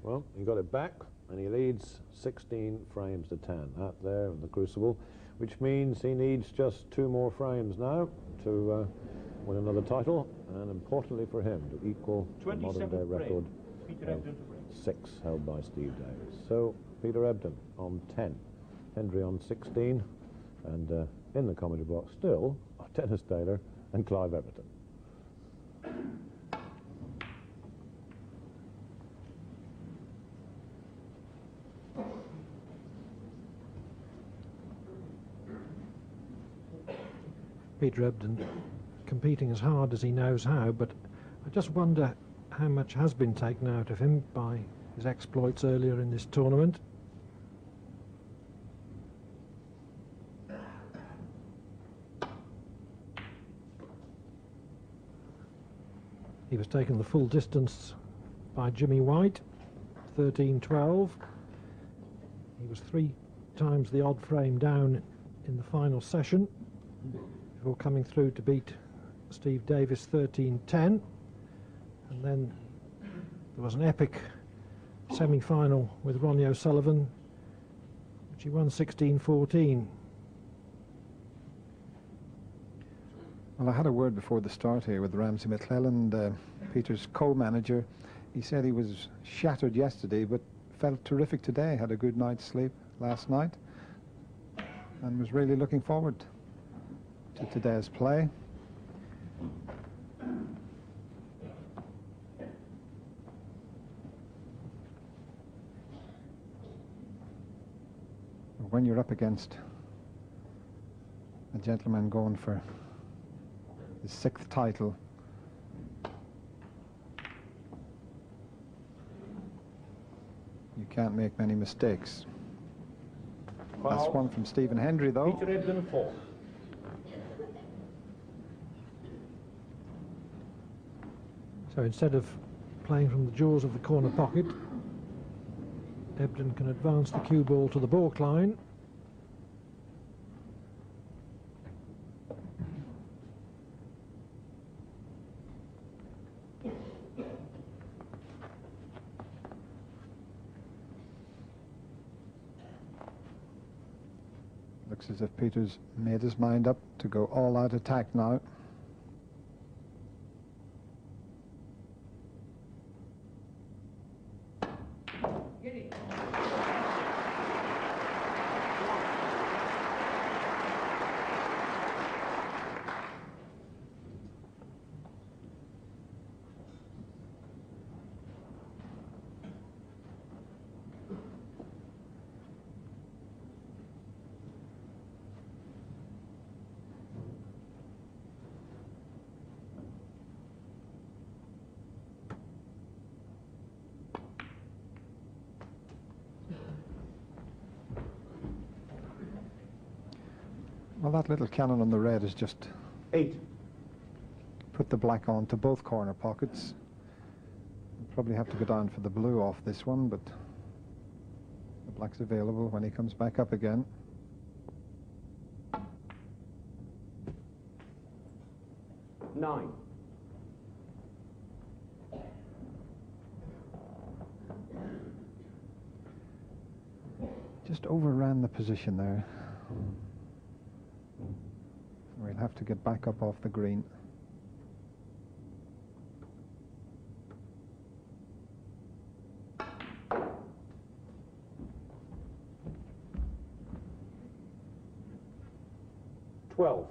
Well, he got it back, and he leads 16 frames to 10 out there in the Crucible, which means he needs just 2 more frames now to win another title, and importantly for him, to equal the modern-day record of 6 held by Steve Davis. So Peter Ebdon on 10, Hendry on 16, and in the commentary box still Dennis Taylor and Clive Everton. Peter Ebdon competing as hard as he knows how, but I just wonder how much has been taken out of him by his exploits earlier in this tournament. He was taken the full distance by Jimmy White, 13-12. He was 3 times the odd frame down in the final session before coming through to beat Steve Davis 13-10. And then there was an epic semi-final with Ronnie O'Sullivan, which he won 16-14. Well, I had a word before the start here with Ramsey McClelland, Peter's co-manager. He said he was shattered yesterday, but felt terrific today, had a good night's sleep last night, and was really looking forward to today's play. When you're up against a gentleman going for his 6th title, you can't make many mistakes. That's one from Stephen Hendry, though. Peter Ebdon 4. So instead of playing from the jaws of the corner pocket, Ebdon can advance the cue ball to the baulk line. Looks as if Peter's made his mind up to go all-out attack now. Well, that little cannon on the red is just 8. Put the black on to both corner pockets. We'll probably have to go down for the blue off this one, but the black's available when he comes back up again. Nine. Just overran the position there. We'll have to get back up off the green. $12.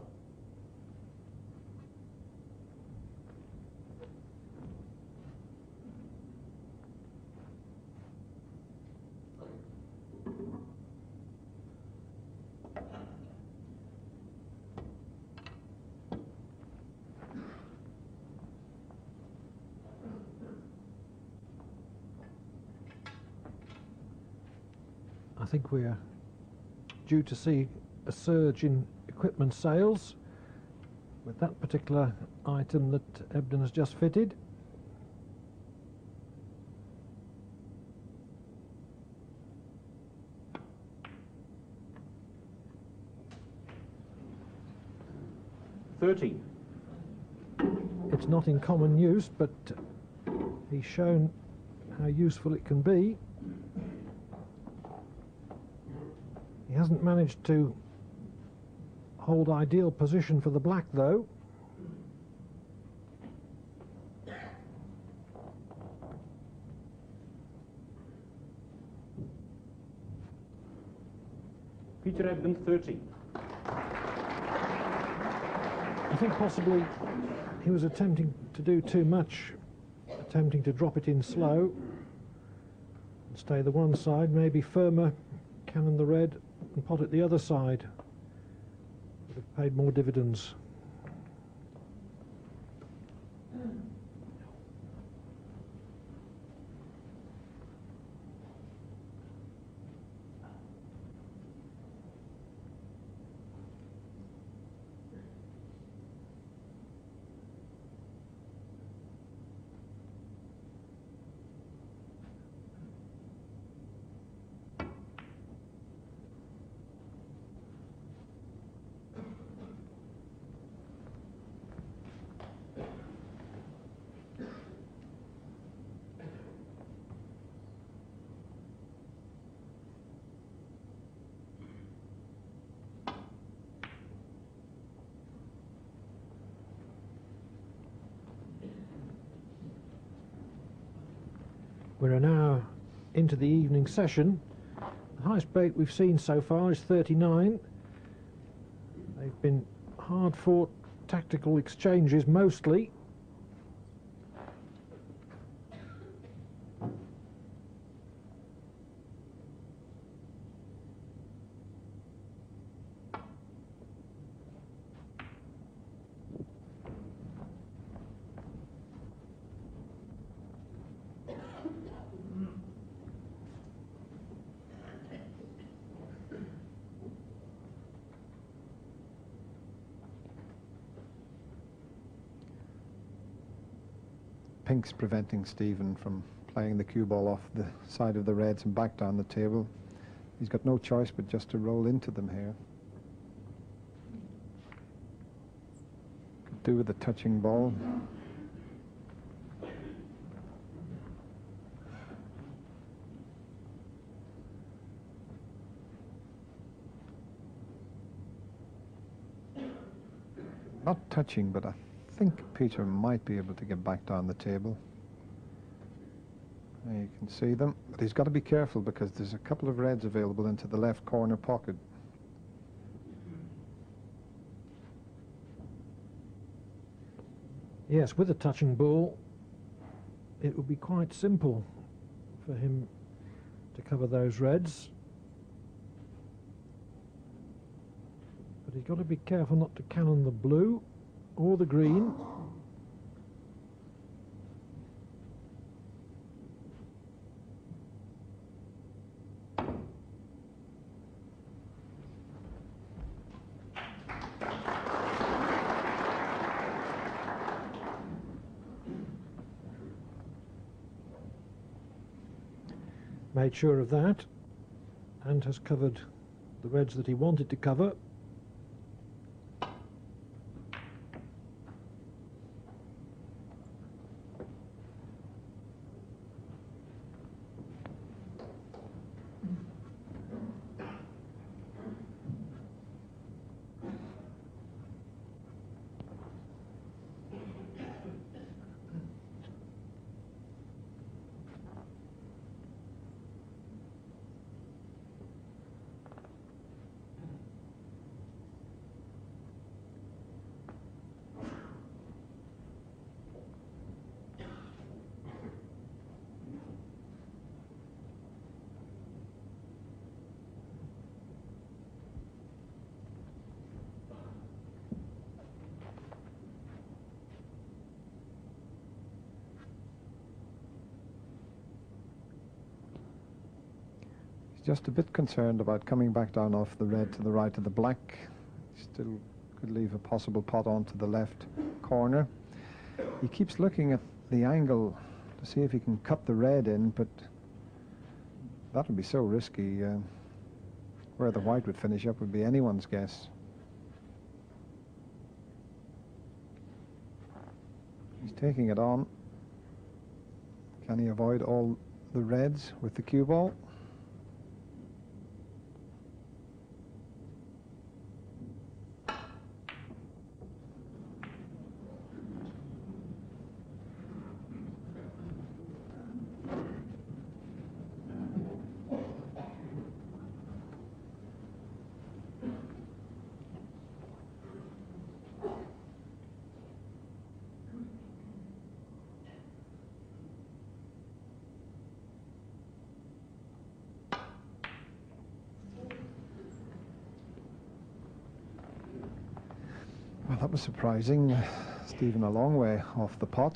I think we're due to see a surge in equipment sales with that particular item that Ebdon has just fitted. $13. It's not in common use, but he's shown how useful it can be. He hasn't managed to hold ideal position for the black though. Peter Ebden, 13. I think possibly he was attempting to do too much, attempting to drop it in slow and stay the one side, maybe firmer, cannon the red and pot it the other side. Would have paid more dividends. We're now into the evening session. The highest break we've seen so far is 39. They've been hard-fought tactical exchanges mostly. Pink's preventing Stephen from playing the cue ball off the side of the reds and back down the table. He's got no choice but just to roll into them here. Could do with a touching ball. Not touching, but I think Peter might be able to get back down the table. There you can see them, but he's got to be careful because there's a couple of reds available into the left corner pocket. Yes, with a touching ball, it would be quite simple for him to cover those reds. But he's got to be careful not to cannon the blue or the green. Made sure of that and has covered the reds that he wanted to cover. Just a bit concerned about coming back down off the red to the right of the black. Still could leave a possible pot onto the left corner. He keeps looking at the angle to see if he can cut the red in, but that would be so risky. Where the white would finish up would be anyone's guess. He's taking it on. Can he avoid all the reds with the cue ball. Well, that was surprising. Stephen a long way off the pot.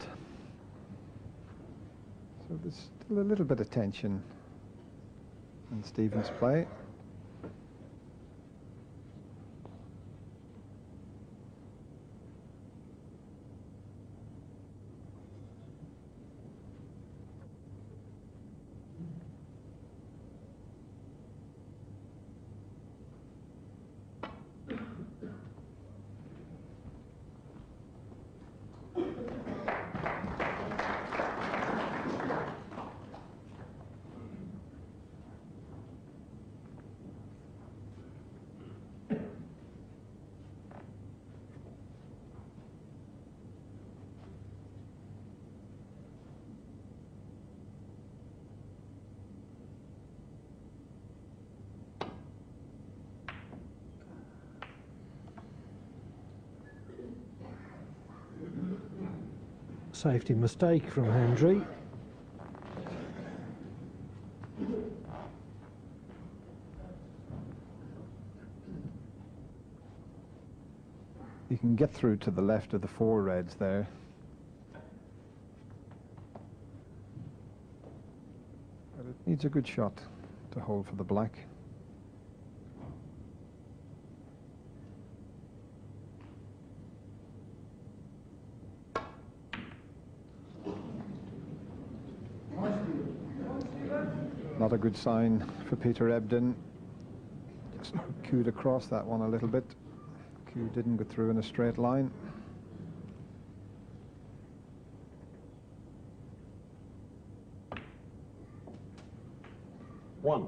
So there's still a little bit of tension in Stephen's play. Safety mistake from Hendry. You can get through to the left of the four reds there. But it needs a good shot to hold for the black. Not a good sign for Peter Ebden. Just cued across that one a little bit. Cue didn't go through in a straight line. One.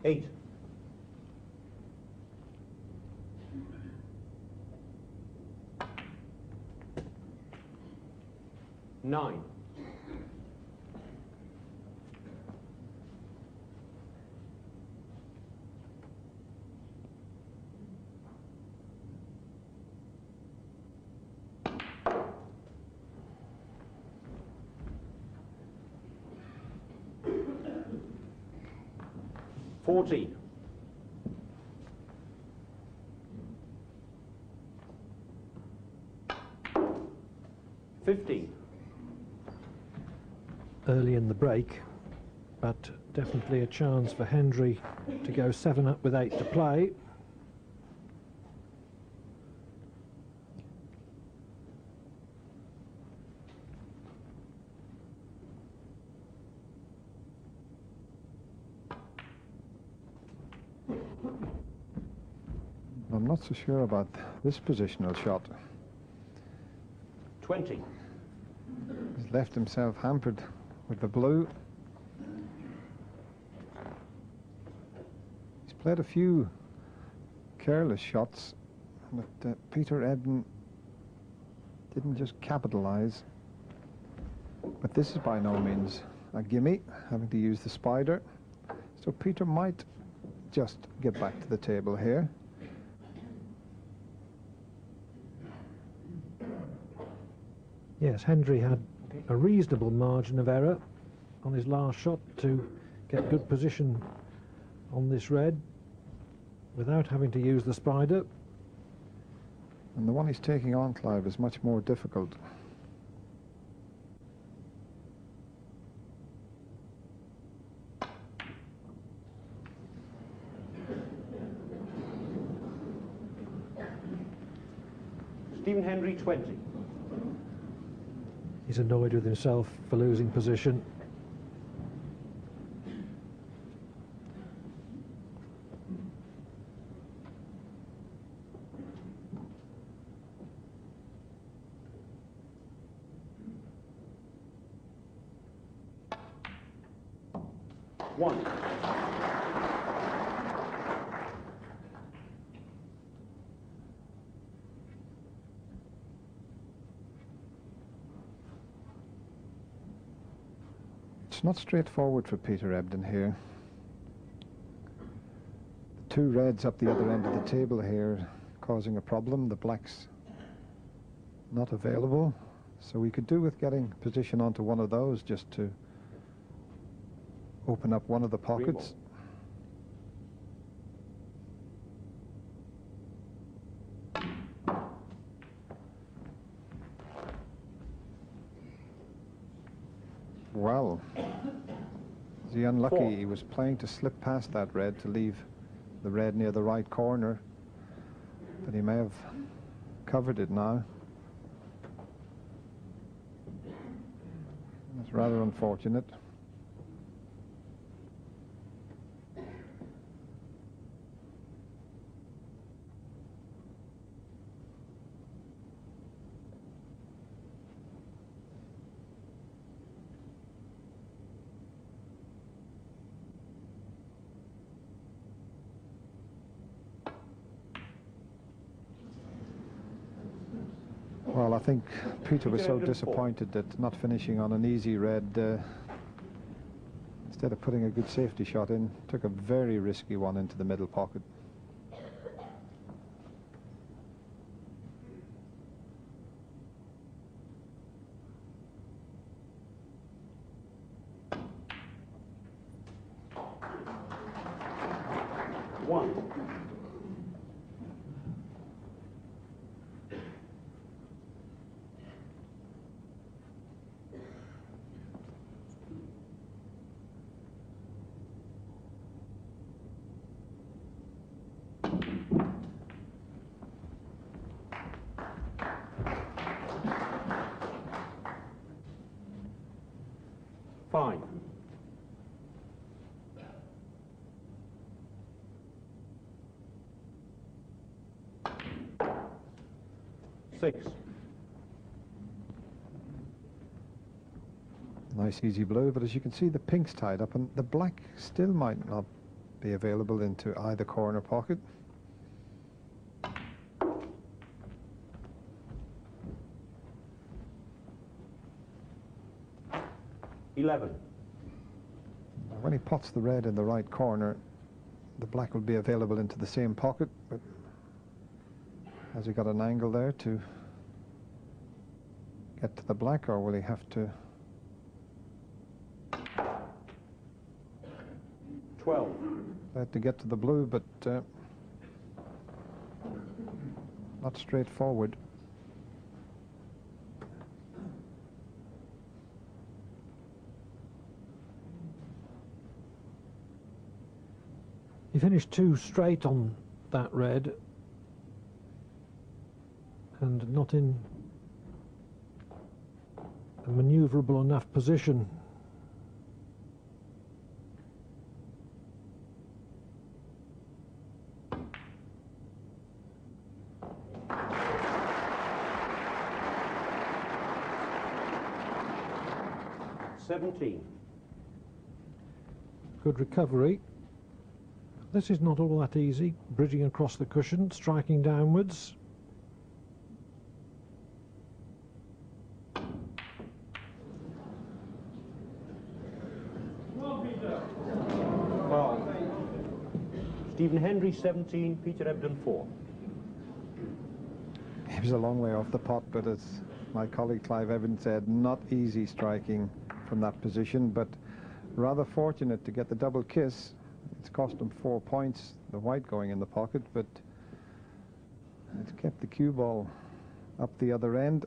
Eight. Nine. 14. 15. Early in the break, but definitely a chance for Hendry to go 7 up with 8 to play. I'm not so sure about this positional shot. 20. He's left himself hampered with the blue. He's played a few careless shots, but Peter Ebden didn't just capitalise. But this is by no means a gimme, having to use the spider. So Peter might just get back to the table here. Yes, Hendry had a reasonable margin of error on his last shot to get good position on this red without having to use the spider. And the one he's taking on, Clive, is much more difficult. Stephen Hendry, 20. He's annoyed with himself for losing position. 1. It's not straightforward for Peter Ebdon here. The two reds up the other end of the table here causing a problem. The blacks not available. So we could do with getting position onto one of those just to open up one of the pockets. Well, is he unlucky? 4. He was playing to slip past that red to leave the red near the right corner, but he may have covered it now. It's rather unfortunate. Well, I think Peter was so disappointed that not finishing on an easy red, instead of putting a good safety shot in, took a very risky one into the middle pocket. Fine. 6. Nice easy blue, but as you can see, the pink's tied up and the black still might not be available into either corner pocket. 11. When he pots the red in the right corner, the black will be available into the same pocket, but has he got an angle there to get to the black, or will he have to? 12. Had to get to the blue, but not straightforward. He finished 2 straight on that red and not in a manoeuvrable enough position. Good recovery. This is not all that easy, bridging across the cushion, striking downwards. Well, Stephen Hendry 17, Peter Ebdon 4. He was a long way off the pot, but as my colleague Clive Evans said, not easy striking from that position, but rather fortunate to get the double kiss. It's cost him 4 points, the white going in the pocket, but it's kept the cue ball up the other end.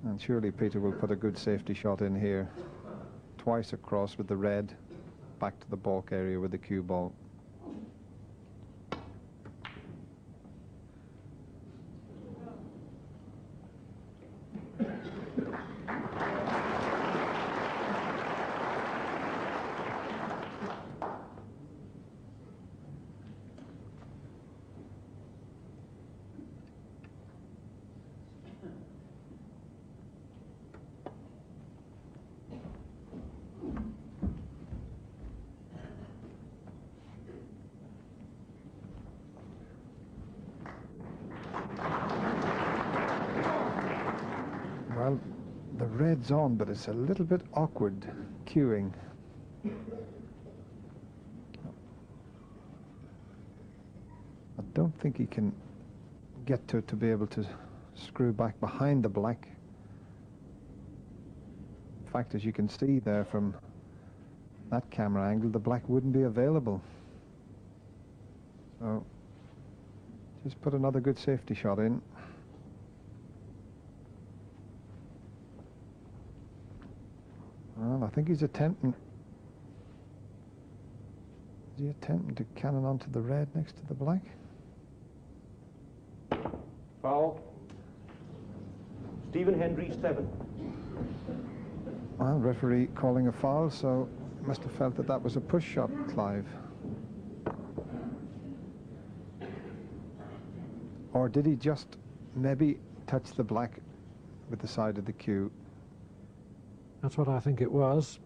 And surely Peter will put a good safety shot in here. Twice across with the red, back to the balk area with the cue ball. red's on, but it's a little bit awkward queuing. I don't think he can get to it to be able to screw back behind the black. In fact, as you can see there from that camera angle, the black wouldn't be available. So just put another good safety shot in. Well, I think he's attempting. Is he attempting to cannon onto the red next to the black? Foul. Stephen Hendry, 7. Well, referee calling a foul, so must have felt that that was a push shot, Clive. Or did he just maybe touch the black with the side of the cue? That's what I think it was.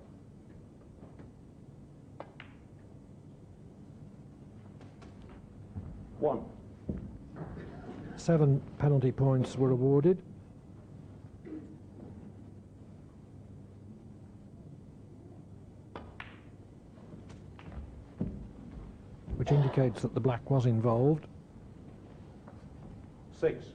One. 7 penalty points were awarded. Which indicates that the black was involved. 6.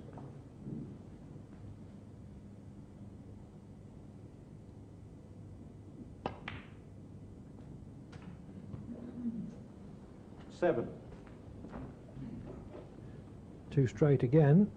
Seven. 2 straight again.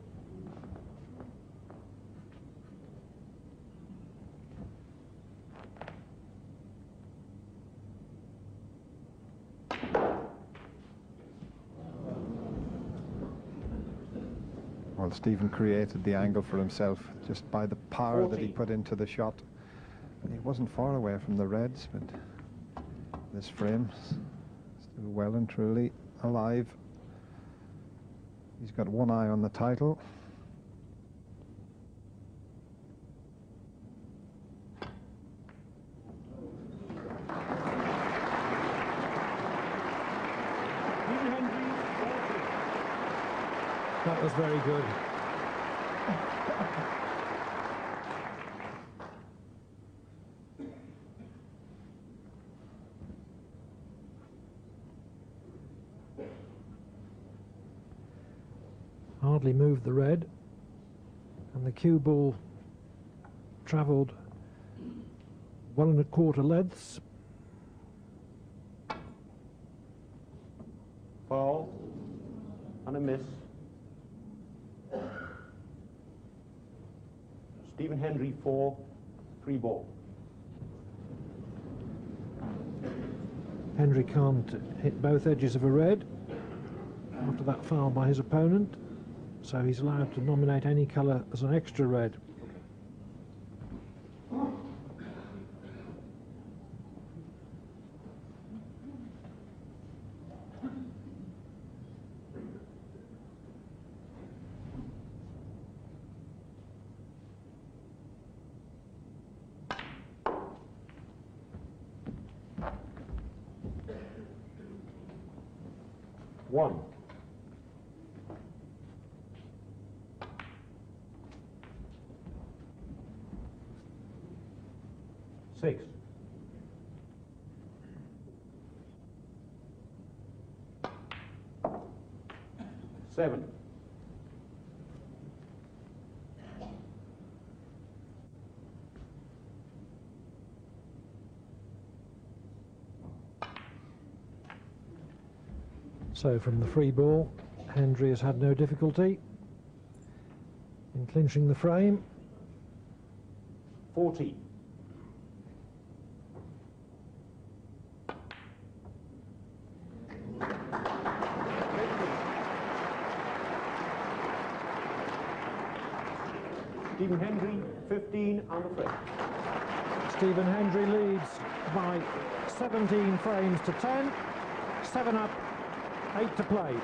Well, Stephen created the angle for himself just by the power that he put into the shot. And he wasn't far away from the reds, but this frame still well and truly alive. He's got one eye on the title. That was very good. Hardly moved the red, and the cue ball travelled 1 1/4 lengths. Foul. And a miss. Stephen Hendry, 4. 3 ball. Hendry can't hit both edges of a red after that foul by his opponent, so he's allowed to nominate any colour as an extra red. One. 6. 7. 'So from the free ball, Hendry has had no difficulty in clinching the frame. 40. 'Stephen Hendry, 15 on the frame. Stephen Hendry leads by 17 frames to 10. 7 up, 8 to play.